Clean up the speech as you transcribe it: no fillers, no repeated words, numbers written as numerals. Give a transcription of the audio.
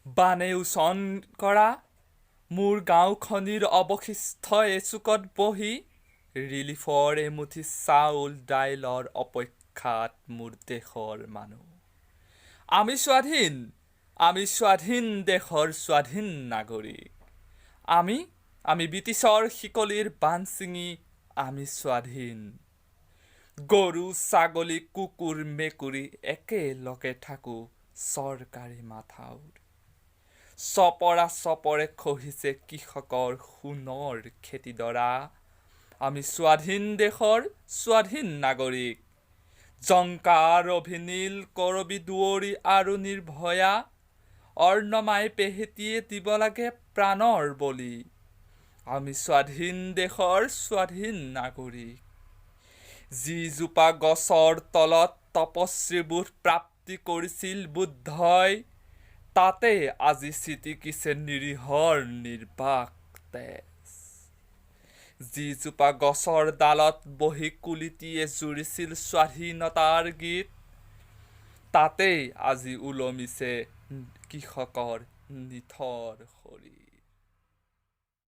বানে ওচন কৰা মোৰ গাঁওখনিৰ অৱশিষ্ট এচুকত বহি ৰিলিফৰ এমুঠি চাউল দাইলৰ অপেক্ষাত মোৰ দেশৰ মানুহ। আমি স্বাধীন দেশৰ স্বাধীন নাগৰিক। আমি ব্ৰিটিছৰ শিকলিৰ বান্ধ ছিঙি আমি স্বাধীন। গৰু ছাগলী কুকুৰ মেকুৰী একেলগে থাকোঁ চৰকাৰী মাথাউৰ। চপৰে খহিছে কৃষকৰ সোণৰ খেতিডৰা। আমি স্বাধীন দেশৰ স্বাধীন নাগৰিক। জংকাৰ অভিনীল কৰবী দুৱৰী আৰু নিৰ্ভয়া অৰ্ণমাই পেহেটিয়ে দিব লাগে প্ৰাণৰ বলি। আমি স্বাধীন দেশৰ স্বাধীন নাগৰিক। যিজোপা গছৰ তলত তপস্বীবোধ প্ৰাপ্তি কৰিছিল বুদ্ধই, তাতে আজি ছিটিকিছে নিৰীহৰ নিৰ্বাক তেজ। যিজোপা গছৰ ডালত বহি কুলিটিয়ে জুৰিছিল স্বাধীনতাৰ গীত, তাতেই আজি ওলমিছে কৃষকৰ নিথৰ শৰীৰ।